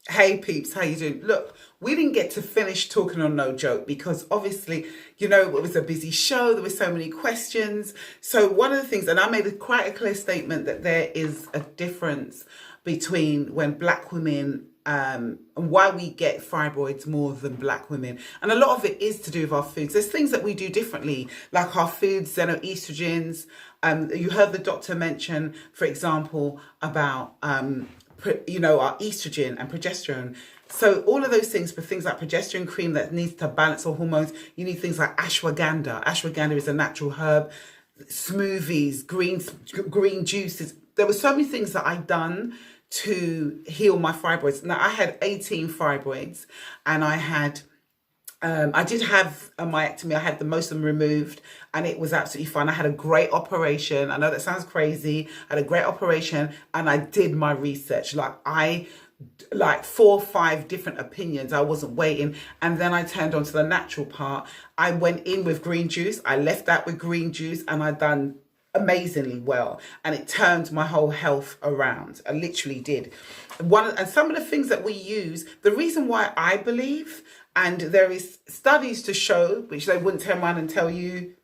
Hey peeps, how you doing? Look, we didn't get to finish talking on No Joke because obviously, it was a busy show. There were so many questions. So one of the things, and I made quite a clear statement that there is a difference between when black women and why we get fibroids more than black women. And a lot of it is to do with our foods. There's things that we do differently, like our foods, xenoestrogens. You heard the doctor mention, for example, about our estrogen and progesterone. So all of those things, for things like progesterone cream that needs to balance our hormones, you need things like ashwagandha. Ashwagandha is a natural herb, smoothies, green juices. There were so many things that I'd done to heal my fibroids. Now I had 18 fibroids, and I did have a myectomy. I had the most of them removed, and it was absolutely fine. I had a great operation. I know that sounds crazy. I had a great operation, and I did my research. Like 4 or 5 different opinions. I wasn't waiting. And then I turned on to the natural part. I went in with green juice. I left out with green juice, and I done amazingly well, and it turned my whole health around. I literally did. And some of the things that we use, the reason why I believe, and there is studies to show, which they wouldn't turn around and tell you,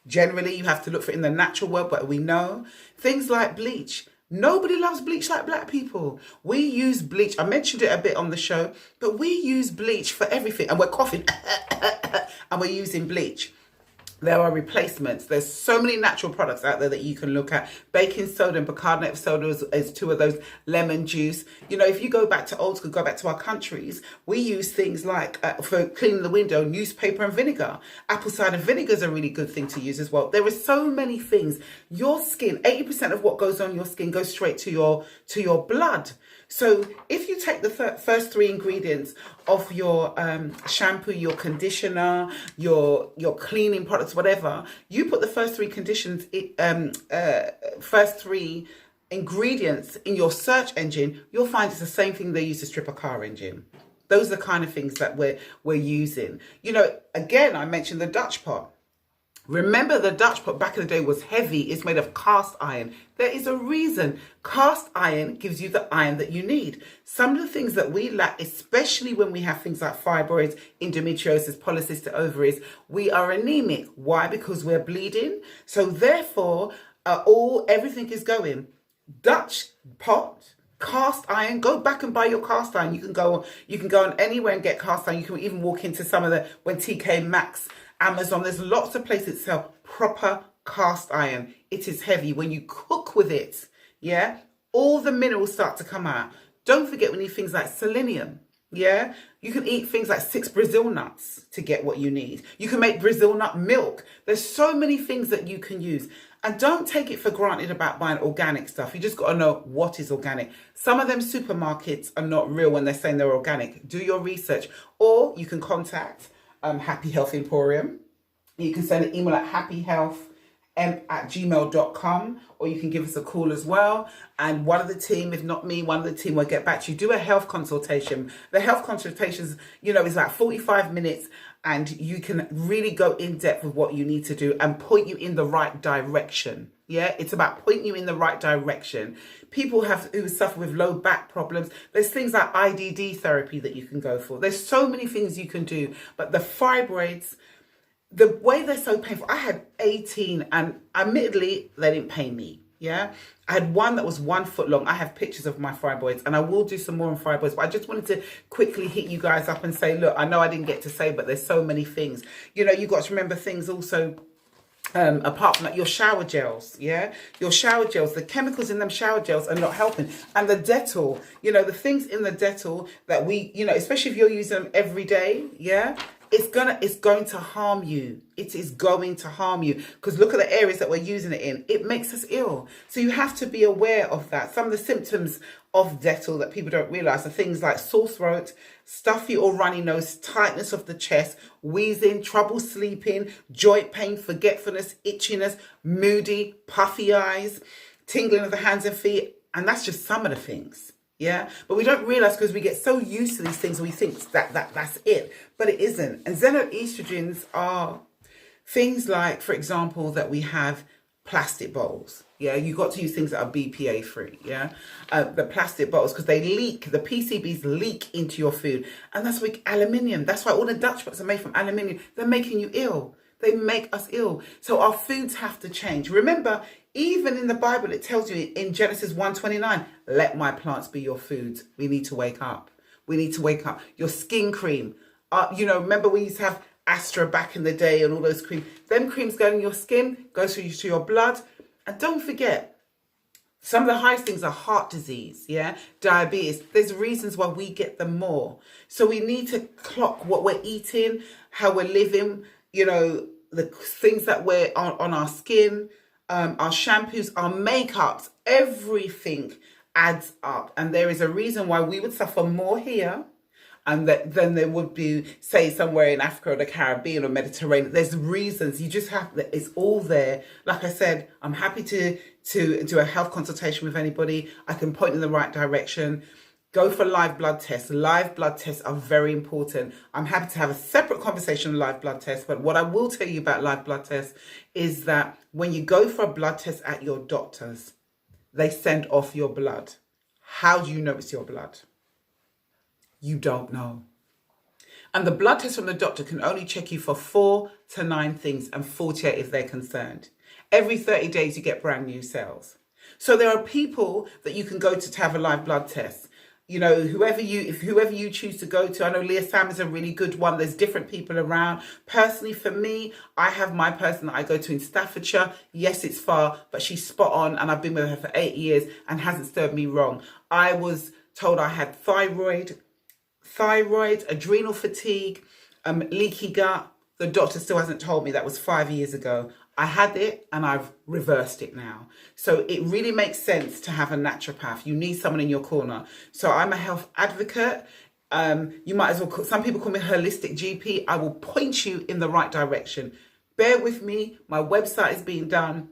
generally you have to look for it in the natural world, but we know things like bleach. Nobody loves bleach like black people. We use bleach. I mentioned it a bit on the show, but we use bleach for everything, and we're coughing and we're using bleach. There are replacements. There's so many natural products out there that you can look at. Baking soda and bicarbonate of soda is 2 of those. Lemon juice. If you go back to old school, go back to our countries, we use things like, for cleaning the window, newspaper and vinegar. Apple cider vinegar is a really good thing to use as well. There are so many things. Your skin, 80% of what goes on your skin goes straight to your blood. So if you take the first 3 ingredients of your shampoo, your conditioner, your cleaning products, whatever, you put the first 3 first 3 ingredients in your search engine, you'll find it's the same thing they use to strip a car engine. Those are the kind of things that we're using. Again, I mentioned the Dutch pot. Remember, the Dutch pot back in the day was heavy. It's made of cast iron. There is a reason. Cast iron gives you the iron that you need. Some of the things that we lack, especially when we have things like fibroids, endometriosis, polycystic ovaries, we are anemic. Why? Because we're bleeding. So therefore, everything is going. Dutch pot, cast iron. Go back and buy your cast iron. You can go on anywhere and get cast iron. You can even walk into some of when TK Maxx, Amazon, there's lots of places that sell proper cast iron. It is heavy. When you cook with it, all the minerals start to come out. Don't forget, we need things like selenium. You can eat things like 6 Brazil nuts to get what you need. You can make Brazil nut milk. There's so many things that you can use. And don't take it for granted about buying organic stuff. You just got to know what is organic. Some of them supermarkets are not real when they're saying they're organic. Do your research. Or you can contact Happy Health Emporium. You can send an email at happyhealth@gmail.com, or you can give us a call as well. And one of the team, if not me, one of the team will get back to you. Do a health consultation. The health consultations, is like 45 minutes, and you can really go in depth with what you need to do and point you in the right direction. It's about pointing you in the right direction. People who suffer with low back problems, there's things like IDD therapy that you can go for. There's so many things you can do. But the fibroids, the way they're so painful, I had 18, and admittedly, they didn't pain me. I had one that was 1 foot long. I have pictures of my fibroids, and I will do some more on fibroids, but I just wanted to quickly hit you guys up and say, look, I know I didn't get to say, but there's so many things. You've got to remember things also, apart from that, your shower gels, your shower gels, the chemicals in them shower gels are not helping. And the Dettol, the things in the Dettol that we, especially if you're using them every day, it's going to harm you. It is going to harm you, because look at the areas that we're using it in. It makes us ill. So you have to be aware of that. Some of the symptoms of Dettol that people don't realize are things like sore throat, stuffy or runny nose, tightness of the chest, wheezing, trouble sleeping, joint pain, forgetfulness, itchiness, moody, puffy eyes, tingling of the hands and feet. And that's just some of the things. But we don't realize, because we get so used to these things, we think that's it, but it isn't. And xenoestrogens are things like, for example, that we have plastic bowls. Yeah, you got to use things that are BPA free. Yeah, the plastic bottles, because they leak. The PCBs leak into your food, and that's why aluminium. That's why all the Dutch pots are made from aluminium. They're making you ill. They make us ill. So our foods have to change. Remember, even in the Bible, it tells you in Genesis 1:29, let my plants be your foods. We need to wake up. We need to wake up. Your skin cream. Remember we used to have Astra back in the day and all those creams. Them creams go in your skin, goes through to your blood. And don't forget, some of the highest things are heart disease, yeah, diabetes. There's reasons why we get them more. So we need to clock what we're eating, how we're living, the things that we're on our skin, our shampoos, our makeups, everything adds up. And there is a reason why we would suffer more here and than there would be, say, somewhere in Africa or the Caribbean or Mediterranean. There's reasons. You just have, it's all there. Like I said, I'm happy to do a health consultation with anybody. I can point in the right direction. Go for live blood tests. Live blood tests are very important. I'm happy to have a separate conversation on live blood tests, but what I will tell you about live blood tests is that when you go for a blood test at your doctor's, they send off your blood. How do you know it's your blood? You don't know. And the blood test from the doctor can only check you for 4 to 9 things and 48 if they're concerned. Every 30 days you get brand new cells. So there are people that you can go to have a live blood test. Whoever you choose to go to. I know Leah Sam is a really good one. There's different people around. Personally, for me, I have my person that I go to in Staffordshire. Yes, it's far, but she's spot on, and I've been with her for 8 years and hasn't served me wrong. I was told I had thyroid, adrenal fatigue, leaky gut. The doctor still hasn't told me. That was 5 years ago. I had it and I've reversed it now. So it really makes sense to have a naturopath. You need someone in your corner. So I'm a health advocate. You might as well some people call me a holistic GP. I will point you in the right direction. Bear with me. My website is being done.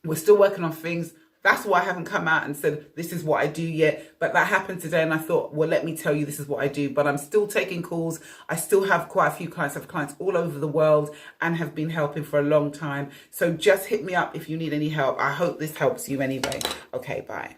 We're still working on things. That's why I haven't come out and said, this is what I do yet. But that happened today and I thought, well, let me tell you, this is what I do. But I'm still taking calls. I still have quite a few clients. I have clients all over the world and have been helping for a long time. So just hit me up if you need any help. I hope this helps you anyway. Okay, bye.